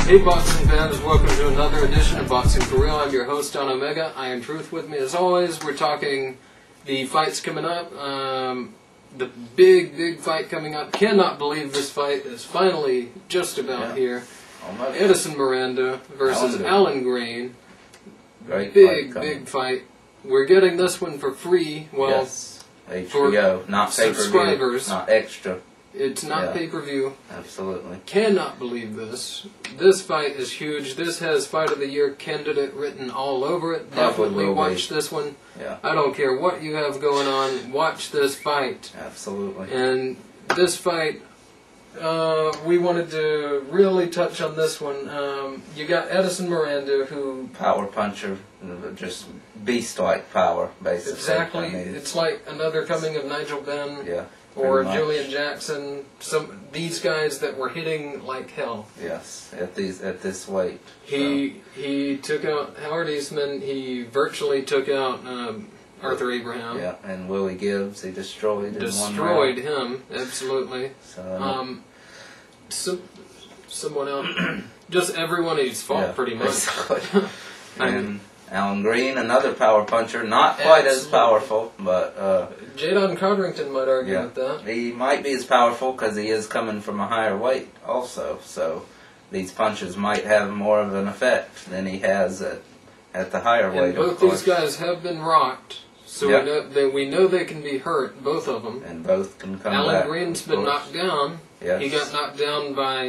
Hey boxing fans, welcome to another edition of Boxing for Real. I'm your host, Don Omega. I am Truth. With me as always. We're talking the fights coming up. The big fight coming up. Cannot believe this fight is finally just about here. Almost. Edison Miranda versus Alan Green. Big fight. We're getting this one for free. Well, yes. HBO, not subscribers, not extra. It's not pay-per-view. Absolutely. Cannot believe this. This fight is huge. This has Fight of the Year candidate written all over it. Definitely watch this one. Yeah. I don't care what you have going on. Watch this fight. Absolutely. And this fight, we wanted to really touch on this one. You got Edison Miranda, who... Power puncher. Just beast-like power, basically. Exactly. It's like another coming of Nigel Benn. Yeah. Or Julian Jackson, these guys that were hitting like hell. Yes, at this weight. He took out Howard Eastman. He virtually took out Arthur Abraham. Yeah, and Willie Gibbs. He destroyed him, absolutely. So, someone else, just everyone he's fought pretty much. And Alan Green, another power puncher, not quite as powerful, but... Jadon Codrington might argue with that. He might be as powerful because he is coming from a higher weight also, so these punches might have more of an effect than he has at the higher weight, and both these guys have been rocked, so we know they can be hurt, both of them. And both can come back. Alan Green's been knocked down. Yes. He got knocked down by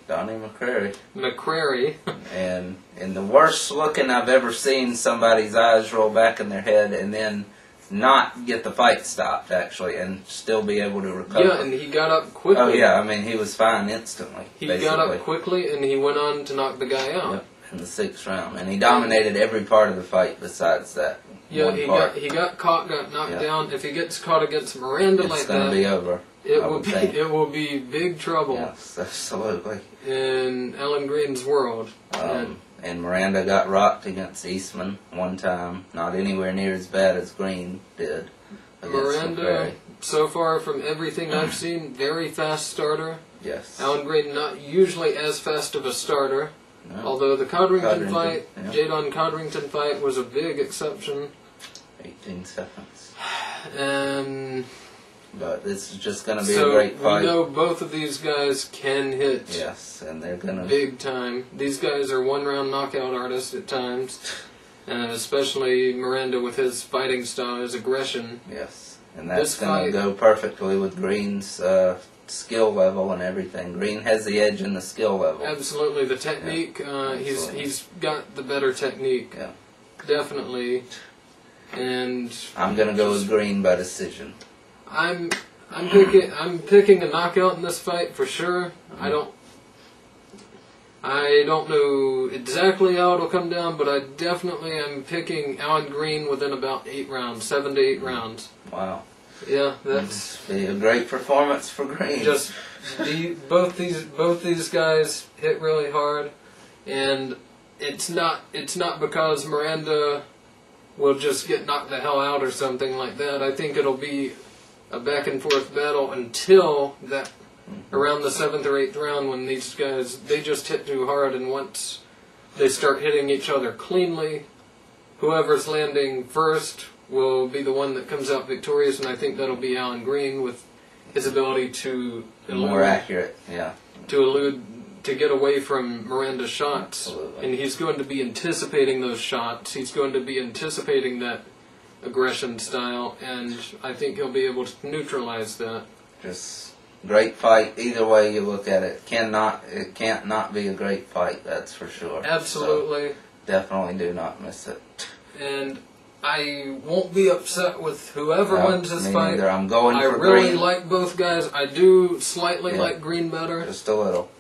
Donnie McCrary. And the worst looking I've ever seen somebody's eyes roll back in their head and then not get the fight stopped, actually, and still be able to recover. Yeah, and he got up quickly. Oh, yeah, I mean, he was fine instantly. He got up quickly, and he went on to knock the guy out. Yep, in the 6th round. And he dominated every part of the fight besides that. Yeah, he got caught, got knocked down. If he gets caught against Miranda like that, it's going to be over. It will be big trouble. Yes, absolutely. In Alan Green's world. And Miranda got rocked against Eastman one time. Not anywhere near as bad as Green did. Miranda, so far from everything I've seen, very fast starter. Yes. Alan Green, not usually as fast of a starter. No. Although the Codrington fight, Jadon Codrington fight, was a big exception. 18 seconds. But this is just going to be a great fight. We know both of these guys can hit. Yes, and they're going to... big time. These guys are one-round knockout artists at times. Especially Miranda with his fighting style, his aggression. Yes, and that's going to go perfectly with Green's skill level and everything. Green has the edge in the skill level. Absolutely. The technique, he's got the better technique. Yeah. Definitely. And... I'm going to go with Green by decision. I'm picking a knockout in this fight for sure. I don't know exactly how it'll come down, but I definitely am picking Alan Green within about 8 rounds, 7 to 8 rounds. Wow. Yeah, that's be a great performance for Green. Just both these guys hit really hard, and it's not because Miranda will just get knocked the hell out or something like that. I think it'll be a back-and-forth battle until that around the 7th or 8th round, when these guys, they just hit too hard, and once they start hitting each other cleanly, whoever's landing first will be the one that comes out victorious, and I think that'll be Alan Green with his ability to elude, more accurate, to get away from Miranda's shots. Absolutely. And he's going to be anticipating those shots. He's going to be anticipating that aggression style, and I think he'll be able to neutralize that. Just great fight either way you look at it. It can't not be a great fight, that's for sure. Absolutely. So definitely do not miss it. And I won't be upset with whoever wins this fight. Neither. I'm going for Green. I really like both guys. I do slightly like Green better. Just a little.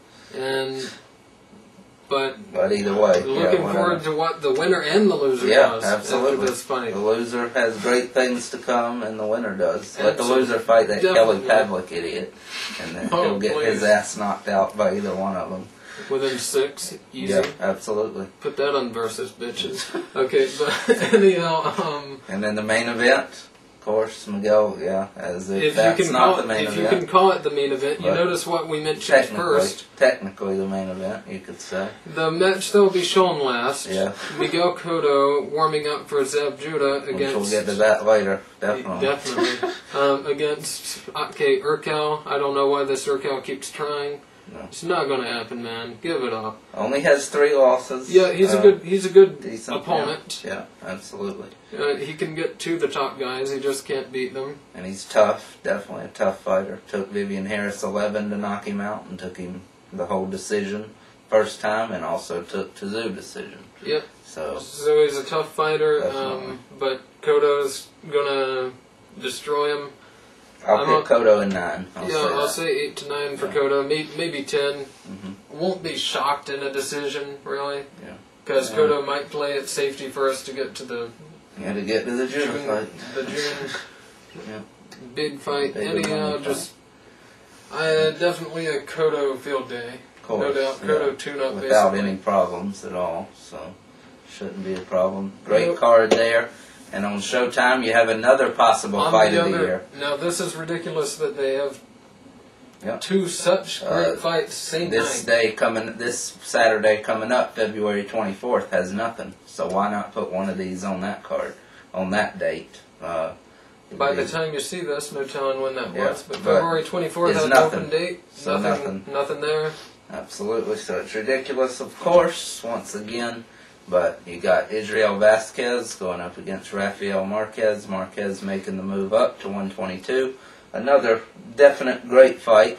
But either way, looking forward to what the winner and the loser does absolutely. after this fight. The loser has great things to come, and the winner does. Let the loser fight that Kelly Pavlik idiot, and then he'll get his ass knocked out by either one of them. Within 6, easy. Yeah, absolutely. Put that on versus bitches. Okay, but anyhow, and then the main event, Of course, Miguel, yeah, as if that's you can not the main event. If you can call it the main event, you notice what we mentioned first. Technically the main event, you could say. The match that will be shown last, yeah. Miguel Cotto warming up for Zab Judah against... We'll get to that later, definitely. Definitely. Against Atke Urkel. I don't know why this Urkel keeps trying. No. It's not going to happen, man. Give it up. Only has 3 losses. Yeah, he's a good opponent. Yeah, absolutely. He can get to the top guys. He just can't beat them. And he's tough. Definitely a tough fighter. Took Vivian Harris 11 to knock him out, and took him the whole decision first time, and also took Tszyu decision. Yep. So he's a tough fighter, but Cotto's gonna destroy him. I'll pick Cotto in 9. I'll say 8 to 9 for Cotto. Maybe 10. Won't be shocked in a decision, really. Yeah. Because Cotto might play it safety for us to get to the... Yeah, to get to the June fight. The June big fight. Anyhow, definitely a Cotto field day. Of course. No doubt. Cotto tune-up without any problems at all. So, shouldn't be a problem. Great card there. And on Showtime, you have another possible fight of the year. Now, this is ridiculous that they have 2 such great fights same night. This Saturday coming up, February 24th, has nothing. So why not put one of these on that card, on that date? By the time you see this, no telling when that was. But February 24th has an open date. So nothing there. Absolutely. So it's ridiculous, of course, once again. But you got Israel Vasquez going up against Rafael Marquez. Marquez making the move up to 122. Another definite great fight.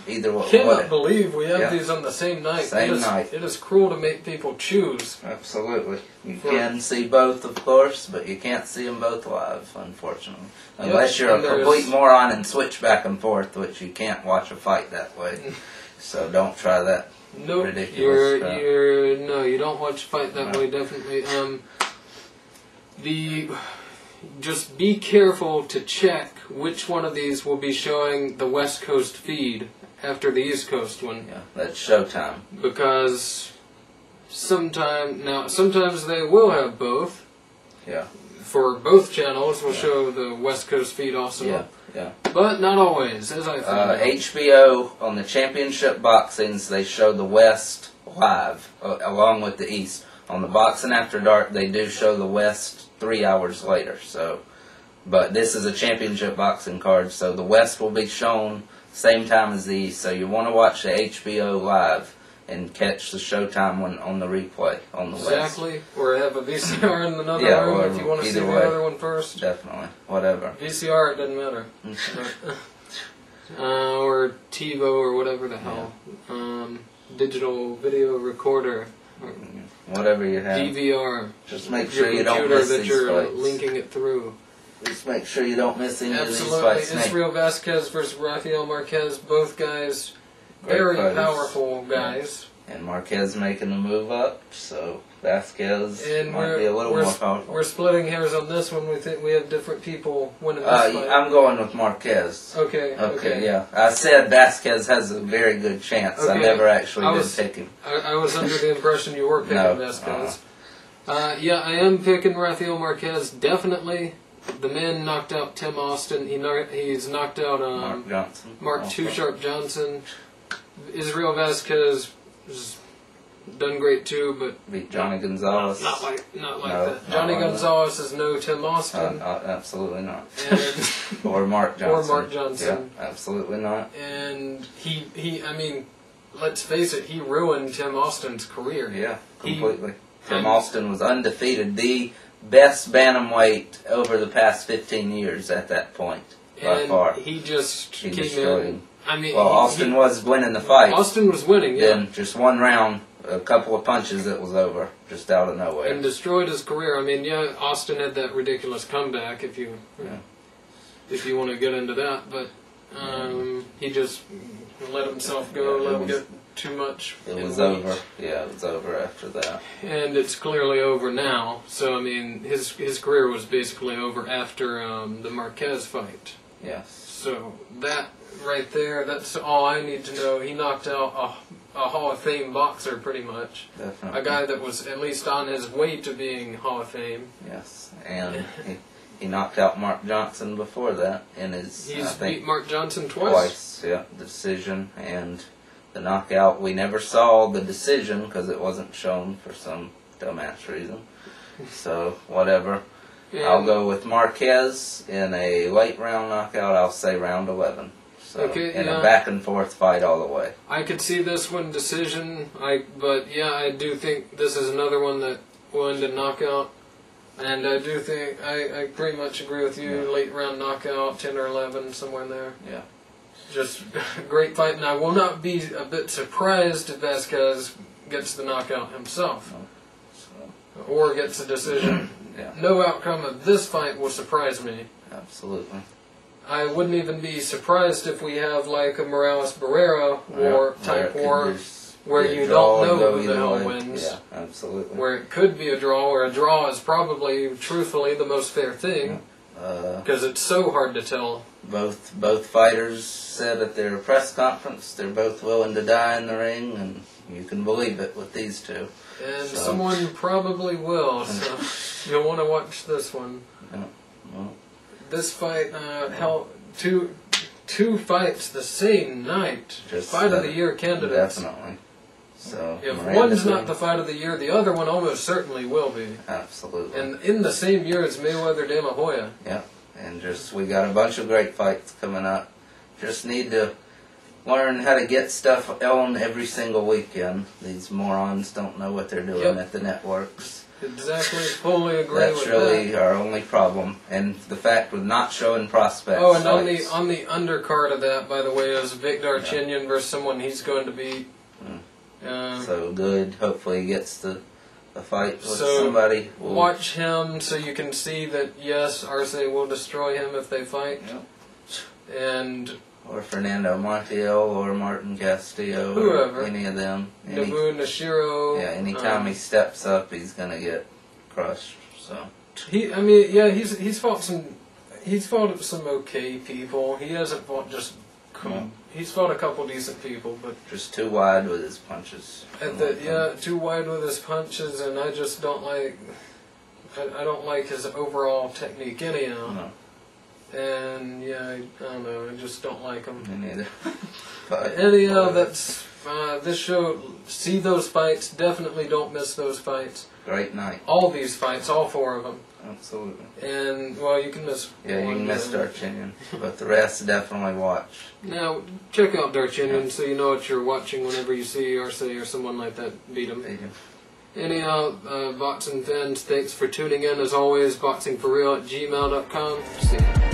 Either way. Cannot believe we have these on the same night. Same night. It is cruel to make people choose. Absolutely. You can see both, of course, but you can't see them both live, unfortunately. Unless you're a complete moron and switch back and forth, which you can't watch a fight that way. So don't try that. Nope, you don't watch fight that way, definitely. Just be careful to check which one of these will be showing the West Coast feed after the East Coast one. Yeah, that's Showtime. Because sometimes they will have both. Yeah. For both channels will show the West Coast feed also. Yeah. But not always, as I found. HBO, on the championship boxings, they show the West live, along with the East. On the Boxing After Dark, they do show the West 3 hours later. But this is a championship boxing card, so the West will be shown same time as the East. So you want to watch the HBO live and catch the Showtime one on the replay on the West. Exactly. Or have a VCR in another room if you want to see the other one first. Definitely. Whatever. VCR, it doesn't matter. Or TiVo or whatever the hell. Digital video recorder. Whatever you have. DVR. Just make sure you don't miss these fights. Linking it through. Just make sure you don't miss any of these fights. Absolutely. Israel Vasquez versus Rafael Marquez. Both guys... Very powerful guys. And Marquez making the move up, so Vasquez might be a little more powerful. We're splitting hairs on this one. We think we have different people winning this fight. I'm going with Marquez. Okay, yeah. I said Vasquez has a very good chance. I never actually did pick him. I was under the impression you were picking Vasquez. I am picking Rafael Marquez, definitely. The man knocked out Tim Austin. He's knocked out Mark Johnson. Mark Too Sharp Johnson. Israel Vasquez has done great too, but beat Johnny Gonzalez. Not like that. Johnny Gonzalez is no Tim Austin. Absolutely not. Or Mark Johnson. Yeah, absolutely not. And I mean, let's face it, he ruined Tim Austin's career. Yeah, completely. Tim Austin was undefeated, the best bantamweight over the past 15 years at that point, by far. He came in. I mean, Austin was winning the fight. Austin was winning, yeah. Then just one round, a couple of punches, it was over, just out of nowhere. And destroyed his career. I mean, Austin had that ridiculous comeback, if you want to get into that, but he just let himself go, let him get too much. It was over. Yeah, it was over after that. And it's clearly over now. So, I mean, his career was basically over after the Marquez fight. Yes. So, that right there, that's all I need to know. He knocked out a Hall of Fame boxer, pretty much. Definitely. A guy that was at least on his way to being Hall of Fame. Yes, and he knocked out Mark Johnson before that in his. He's beat Mark Johnson twice. Twice, yeah, the decision and the knockout. We never saw the decision because it wasn't shown for some dumbass reason. So whatever. Yeah. I'll go with Marquez in a late round knockout. I'll say round 11. So okay, in a back and forth fight all the way. I could see this one decision. But yeah, I do think this is another one that will end in knockout. And I do think I pretty much agree with you. Yeah. Late round knockout, 10 or 11, somewhere in there. Yeah. Just great fight, and I will not be a bit surprised if Vasquez gets the knockout himself, or gets a decision. Yeah. No outcome of this fight will surprise me. Absolutely. I wouldn't even be surprised if we have like a Morales-Barrera war type war, where you don't know who the hell wins. Yeah, absolutely. Where it could be a draw, where a draw is probably, truthfully, the most fair thing, because it's so hard to tell. Both fighters said at their press conference they're both willing to die in the ring, and you can believe it with these two. And someone probably will, so you'll want to watch this one. Yeah. Well, this fight held two fights the same night. Fight of the year candidates. Definitely. So if one's not the fight of the year, the other one almost certainly will be. Absolutely. And in the same year as Mayweather De La Hoya. Yeah. And we got a bunch of great fights coming up. Just need to learn how to get stuff on every single weekend. These morons don't know what they're doing at the networks. Exactly, fully agree with that. That's really our only problem. And the fact with not showing prospects. Oh, and on the undercard of that, by the way, is Vic Darchinyan versus someone he's going to beat. So good. Hopefully he gets the fight with somebody. Watch him so you can see that, yes, Arce will destroy him if they fight. And... or Fernando Montiel or Martin Castillo. Whoever. Or any of them. Nobu Nishiro. Yeah, anytime he steps up, he's going to get crushed. So he's fought some okay people. He hasn't fought just... He's fought a couple decent people, but... just too wide with his punches. Too wide with his punches, and I just don't like... I don't like his overall technique anyhow. No. And, I don't know, I just don't like him. Me neither. Anyhow, that's this show. See those fights. Definitely don't miss those fights. Great night. All these fights, all four of them. Absolutely. And, well, you can miss you can miss Darchinyan, but the rest definitely watch. Now, check out Darchinyan so you know what you're watching whenever you see Arce or someone like that beat him. Anyhow, boxing fans, thanks for tuning in. As always, boxingforreal@gmail.com. See ya.